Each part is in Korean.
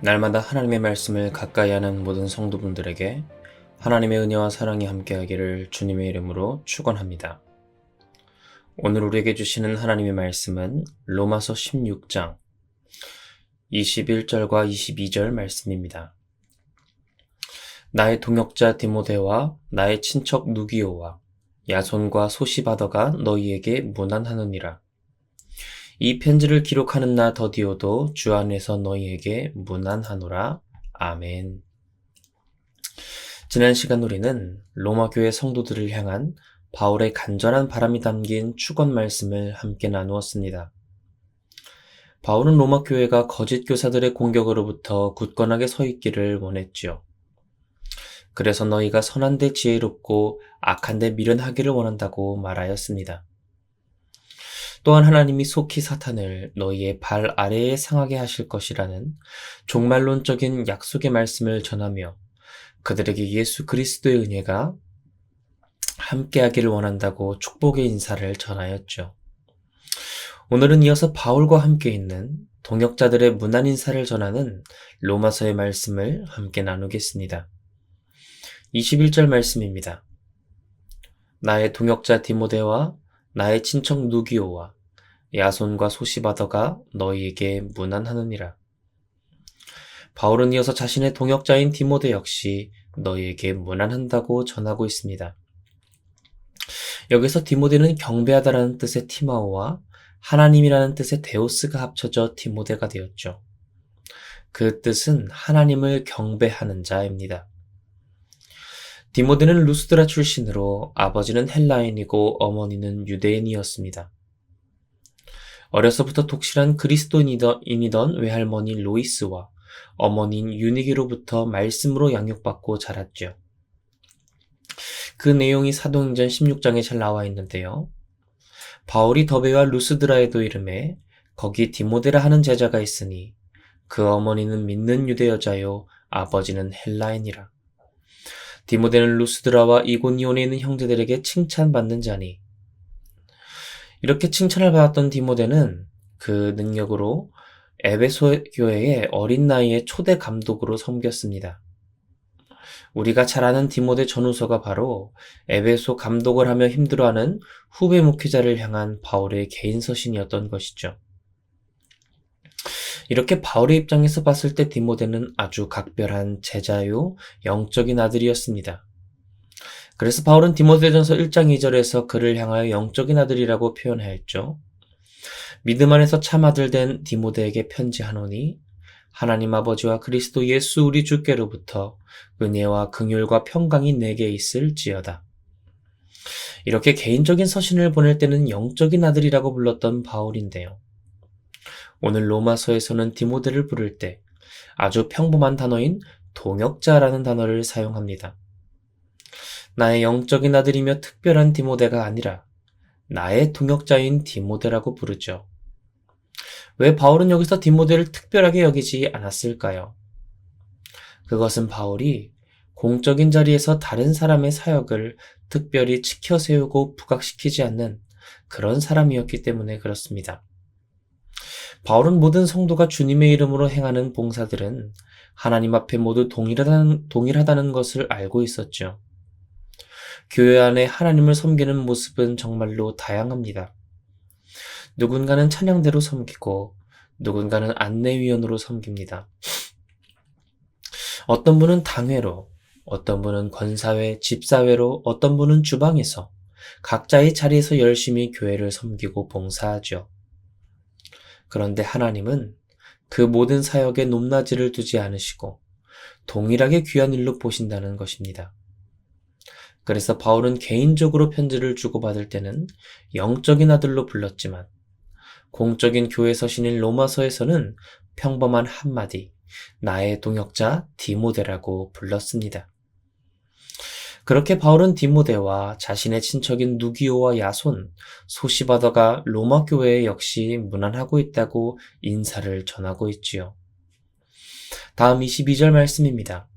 날마다 하나님의 말씀을 가까이 하는 모든 성도분들에게 하나님의 은혜와 사랑이 함께하기를 주님의 이름으로 축원합니다. 오늘 우리에게 주시는 하나님의 말씀은 로마서 16장 21절과 22절 말씀입니다. 나의 동역자 디모데와 나의 친척 누기오와 야손과 소시바더가 너희에게 문안하느니라. 이 편지를 기록하는 나 더디오도 주 안에서 너희에게 문안하노라. 아멘. 지난 시간 우리는 로마 교회 성도들을 향한 바울의 간절한 바람이 담긴 축원 말씀을 함께 나누었습니다. 바울은 로마 교회가 거짓 교사들의 공격으로부터 굳건하게 서 있기를 원했지요. 그래서 너희가 선한데 지혜롭고 악한데 미련하기를 원한다고 말하였습니다. 또한 하나님이 속히 사탄을 너희의 발 아래에 상하게 하실 것이라는 종말론적인 약속의 말씀을 전하며 그들에게 예수 그리스도의 은혜가 함께하기를 원한다고 축복의 인사를 전하였죠. 오늘은 이어서 바울과 함께 있는 동역자들의 문안 인사를 전하는 로마서의 말씀을 함께 나누겠습니다. 21절 말씀입니다. 나의 동역자 디모데와 나의 친척 누기오와 야손과 소시바더가 너희에게 문안하느니라. 바울은 이어서 자신의 동역자인 디모데 역시 너희에게 문안한다고 전하고 있습니다. 여기서 디모데는 경배하다라는 뜻의 티마오와 하나님이라는 뜻의 데오스가 합쳐져 디모데가 되었죠. 그 뜻은 하나님을 경배하는 자입니다. 디모데는 루스드라 출신으로 아버지는 헬라인이고 어머니는 유대인이었습니다. 어려서부터 독실한 그리스도인이던 외할머니 로이스와 어머니인 유니기로부터 말씀으로 양육받고 자랐죠. 그 내용이 사도행전 16장에 잘 나와 있는데요. 바울이 더베와 루스드라에도 이름에 거기 디모데라 하는 제자가 있으니 그 어머니는 믿는 유대 여자요 아버지는 헬라인이라. 디모데는 루스드라와 이고니온에 있는 형제들에게 칭찬받는 자니. 이렇게 칭찬을 받았던 디모데는 그 능력으로 에베소 교회의 어린 나이에 초대 감독으로 섬겼습니다. 우리가 잘 아는 디모데 전후서가 바로 에베소 감독을 하며 힘들어하는 후배 목회자를 향한 바울의 개인 서신이었던 것이죠. 이렇게 바울의 입장에서 봤을 때 디모데는 아주 각별한 제자요 영적인 아들이었습니다. 그래서 바울은 디모데전서 1장 2절에서 그를 향하여 영적인 아들이라고 표현하였죠. 믿음 안에서 참 아들 된 디모데에게 편지하노니 하나님 아버지와 그리스도 예수 우리 주께로부터 은혜와 긍휼과 평강이 내게 있을지어다. 이렇게 개인적인 서신을 보낼 때는 영적인 아들이라고 불렀던 바울인데요. 오늘 로마서에서는 디모데를 부를 때 아주 평범한 단어인 동역자라는 단어를 사용합니다. 나의 영적인 아들이며 특별한 디모데가 아니라 나의 동역자인 디모데라고 부르죠. 왜 바울은 여기서 디모데를 특별하게 여기지 않았을까요? 그것은 바울이 공적인 자리에서 다른 사람의 사역을 특별히 치켜세우고 부각시키지 않는 그런 사람이었기 때문에 그렇습니다. 바울은 모든 성도가 주님의 이름으로 행하는 봉사들은 하나님 앞에 모두 동일하다는 것을 알고 있었죠. 교회 안에 하나님을 섬기는 모습은 정말로 다양합니다. 누군가는 찬양대로 섬기고 누군가는 안내위원으로 섬깁니다. 어떤 분은 당회로, 어떤 분은 권사회, 집사회로, 어떤 분은 주방에서 각자의 자리에서 열심히 교회를 섬기고 봉사하죠. 그런데 하나님은 그 모든 사역에 높낮이를 두지 않으시고 동일하게 귀한 일로 보신다는 것입니다. 그래서 바울은 개인적으로 편지를 주고받을 때는 영적인 아들로 불렀지만 공적인 교회 서신인 로마서에서는 평범한 한마디, 나의 동역자 디모데라고 불렀습니다. 그렇게 바울은 디모데와 자신의 친척인 누기오와 야손, 소시바더가 로마 교회에 역시 문안하고 있다고 인사를 전하고 있지요. 다음 22절 말씀입니다.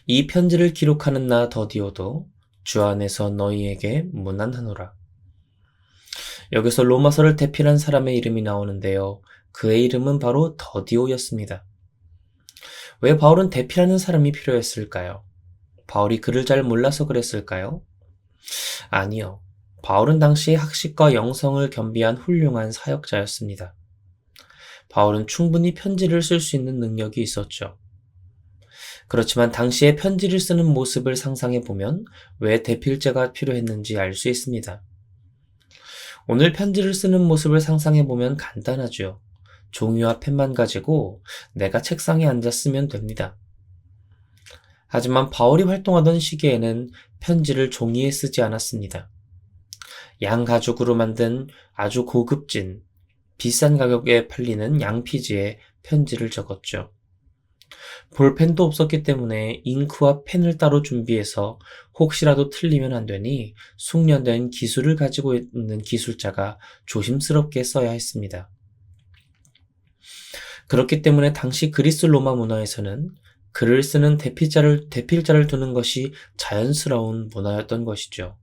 이 편지를 기록하는 나 더디오도 주 안에서 너희에게 문안하노라. 여기서 로마서를 대필한 사람의 이름이 나오는데요. 그의 이름은 바로 더디오였습니다. 왜 바울은 대피라는 사람이 필요했을까요? 바울이 글을 잘 몰라서 그랬을까요? 아니요. 바울은 당시 학식과 영성을 겸비한 훌륭한 사역자였습니다. 바울은 충분히 편지를 쓸 수 있는 능력이 있었죠. 그렇지만 당시에 편지를 쓰는 모습을 상상해 보면 왜 대필자가 필요했는지 알 수 있습니다. 오늘 편지를 쓰는 모습을 상상해 보면 간단하죠. 종이와 펜만 가지고 내가 책상에 앉아 쓰면 됩니다. 하지만 바울이 활동하던 시기에는 편지를 종이에 쓰지 않았습니다. 양가죽으로 만든 아주 고급진, 비싼 가격에 팔리는 양피지에 편지를 적었죠. 볼펜도 없었기 때문에 잉크와 펜을 따로 준비해서 혹시라도 틀리면 안 되니 숙련된 기술을 가지고 있는 기술자가 조심스럽게 써야 했습니다. 그렇기 때문에 당시 그리스 로마 문화에서는 글을 쓰는 대필자를 두는 것이 자연스러운 문화였던 것이죠.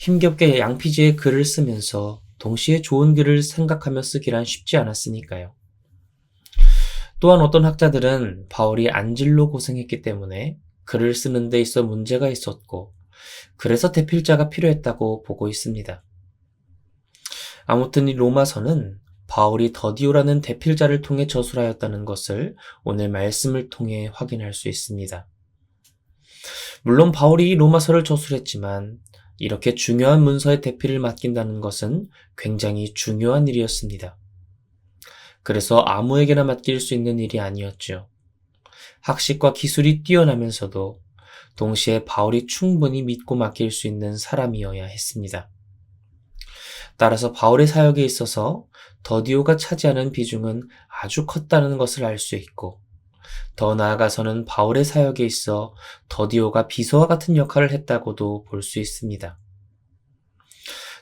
힘겹게 양피지에 글을 쓰면서 동시에 좋은 글을 생각하며 쓰기란 쉽지 않았으니까요. 또한 어떤 학자들은 바울이 안질로 고생했기 때문에 글을 쓰는 데 있어 문제가 있었고, 그래서 대필자가 필요했다고 보고 있습니다. 아무튼 이 로마서는 바울이 더디오라는 대필자를 통해 저술하였다는 것을 오늘 말씀을 통해 확인할 수 있습니다. 물론 바울이 이 로마서를 저술했지만 이렇게 중요한 문서의 대필을 맡긴다는 것은 굉장히 중요한 일이었습니다. 그래서 아무에게나 맡길 수 있는 일이 아니었죠. 학식과 기술이 뛰어나면서도 동시에 바울이 충분히 믿고 맡길 수 있는 사람이어야 했습니다. 따라서 바울의 사역에 있어서 더디오가 차지하는 비중은 아주 컸다는 것을 알 수 있고, 더 나아가서는 바울의 사역에 있어 더디오가 비서와 같은 역할을 했다고도 볼 수 있습니다.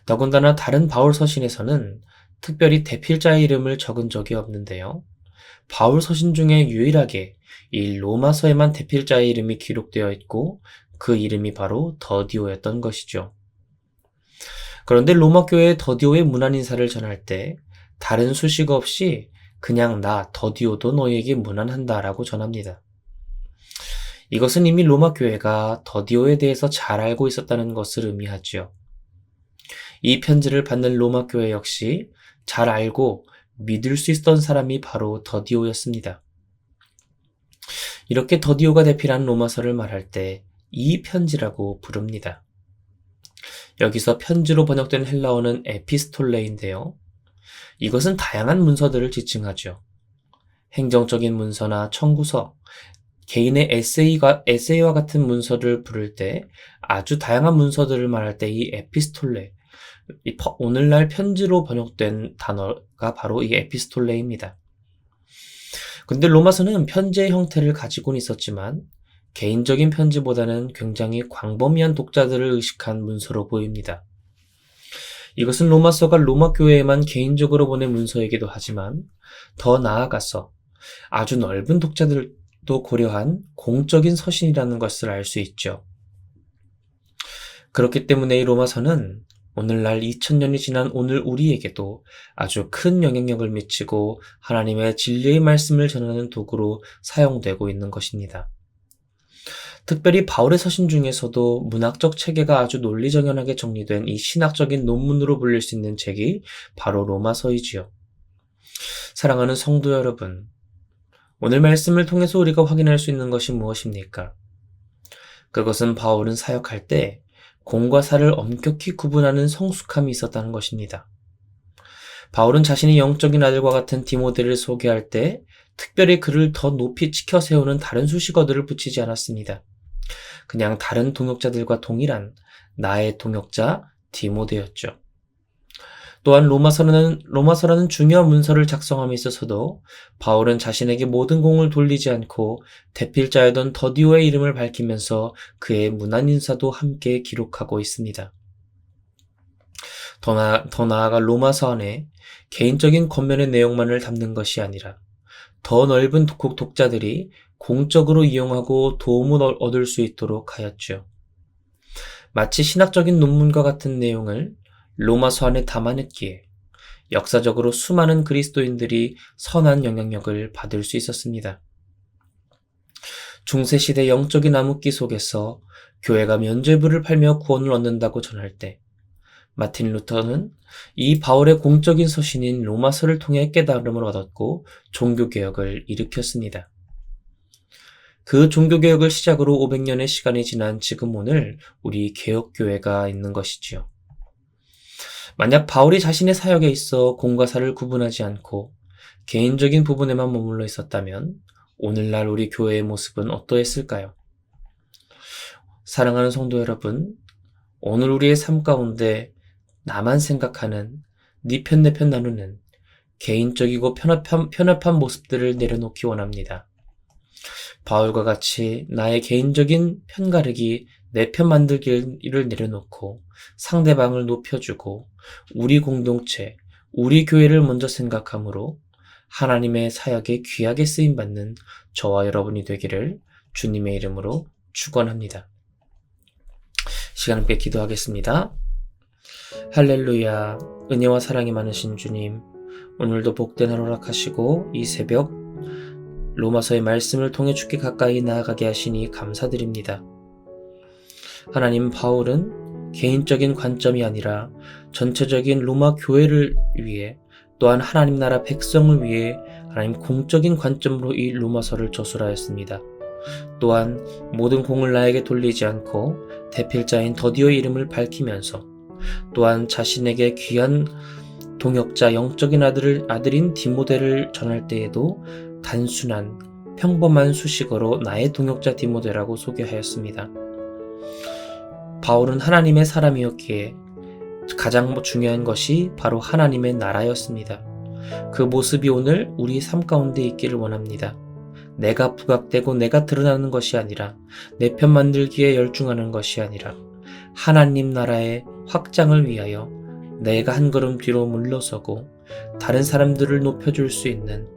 더군다나 다른 바울 서신에서는 특별히 대필자의 이름을 적은 적이 없는데요. 바울 서신 중에 유일하게 이 로마서에만 대필자의 이름이 기록되어 있고 그 이름이 바로 더디오였던 것이죠. 그런데 로마 교회에 더디오의 문안 인사를 전할 때 다른 수식 없이 그냥 나 더디오도 너희에게 문안한다 라고 전합니다. 이것은 이미 로마 교회가 더디오에 대해서 잘 알고 있었다는 것을 의미하지요. 이 편지를 받는 로마 교회 역시 잘 알고 믿을 수 있었던 사람이 바로 더디오였습니다. 이렇게 더디오가 대필한 로마서를 말할 때 이 편지라고 부릅니다. 여기서 편지로 번역된 헬라어는 에피스톨레인데요. 이것은 다양한 문서들을 지칭하죠. 행정적인 문서나 청구서, 개인의 에세이와 같은 문서를 부를 때 아주 다양한 문서들을 말할 때 이 에피스톨레, 오늘날 편지로 번역된 단어가 바로 이 에피스톨레입니다. 근데 로마서는 편지의 형태를 가지고는 있었지만 개인적인 편지보다는 굉장히 광범위한 독자들을 의식한 문서로 보입니다. 이것은 로마서가 로마 교회에만 개인적으로 보낸 문서이기도 하지만 더 나아가서 아주 넓은 독자들도 고려한 공적인 서신이라는 것을 알 수 있죠. 그렇기 때문에 이 로마서는 오늘날 2000년이 지난 오늘 우리에게도 아주 큰 영향력을 미치고 하나님의 진리의 말씀을 전하는 도구로 사용되고 있는 것입니다. 특별히 바울의 서신 중에서도 문학적 체계가 아주 논리정연하게 정리된 이 신학적인 논문으로 불릴 수 있는 책이 바로 로마서이지요. 사랑하는 성도 여러분, 오늘 말씀을 통해서 우리가 확인할 수 있는 것이 무엇입니까? 그것은 바울은 사역할 때 공과 사를 엄격히 구분하는 성숙함이 있었다는 것입니다. 바울은 자신의 영적인 아들과 같은 디모데를 소개할 때 특별히 그를 더 높이 치켜 세우는 다른 수식어들을 붙이지 않았습니다. 그냥 다른 동역자들과 동일한 나의 동역자 디모데였죠. 또한 로마서라는 중요한 문서를 작성함에 있어서도 바울은 자신에게 모든 공을 돌리지 않고 대필자였던 더디오의 이름을 밝히면서 그의 문안 인사도 함께 기록하고 있습니다. 더 나아가 로마서 안에 개인적인 권면의 내용만을 담는 것이 아니라 더 넓은 독자들이 공적으로 이용하고 도움을 얻을 수 있도록 하였죠. 마치 신학적인 논문과 같은 내용을 로마서 안에 담아냈기에 역사적으로 수많은 그리스도인들이 선한 영향력을 받을 수 있었습니다. 중세시대 영적인 암흑기 속에서 교회가 면죄부를 팔며 구원을 얻는다고 전할 때 마틴 루터는 이 바울의 공적인 서신인 로마서를 통해 깨달음을 얻었고 종교개혁을 일으켰습니다. 그 종교개혁을 시작으로 500년의 시간이 지난 지금 오늘 우리 개혁교회가 있는 것이지요. 만약 바울이 자신의 사역에 있어 공과 사를 구분하지 않고 개인적인 부분에만 머물러 있었다면 오늘날 우리 교회의 모습은 어떠했을까요? 사랑하는 성도 여러분, 오늘 우리의 삶 가운데 나만 생각하는, 네 편 내 편 나누는 개인적이고 편협한 모습들을 내려놓기 원합니다. 바울과 같이 나의 개인적인 편가르기, 내 편 만들기를 내려놓고 상대방을 높여주고 우리 공동체, 우리 교회를 먼저 생각함으로 하나님의 사역에 귀하게 쓰임받는 저와 여러분이 되기를 주님의 이름으로 축원합니다. 시간 함께 기도하겠습니다. 할렐루야, 은혜와 사랑이 많으신 주님, 오늘도 복된 하루 허락하시고 이 새벽 로마서의 말씀을 통해 주께 가까이 나아가게 하시니 감사드립니다. 하나님, 바울은 개인적인 관점이 아니라 전체적인 로마 교회를 위해 또한 하나님 나라 백성을 위해 하나님 공적인 관점으로 이 로마서를 저술하였습니다. 또한 모든 공을 나에게 돌리지 않고 대필자인 더디오의 이름을 밝히면서 또한 자신에게 귀한 동역자 영적인 아들인 디모데를 전할 때에도 단순한 평범한 수식어로 나의 동역자 디모데라고 소개하였습니다. 바울은 하나님의 사람이었기에 가장 중요한 것이 바로 하나님의 나라였습니다. 그 모습이 오늘 우리 삶 가운데 있기를 원합니다. 내가 부각되고 내가 드러나는 것이 아니라 내 편 만들기에 열중하는 것이 아니라 하나님 나라의 확장을 위하여 내가 한 걸음 뒤로 물러서고 다른 사람들을 높여줄 수 있는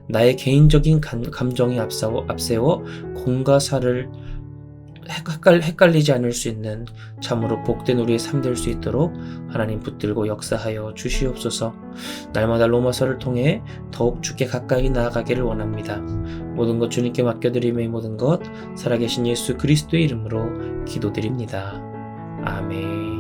나의 개인적인 감정이 앞세워 공과 사를 헷갈리지 않을 수 있는 참으로 복된 우리의 삶 될 수 있도록 하나님 붙들고 역사하여 주시옵소서. 날마다 로마서를 통해 더욱 주께 가까이 나아가기를 원합니다. 모든 것 주님께 맡겨드리며 이 모든 것 살아계신 예수 그리스도의 이름으로 기도드립니다. 아멘.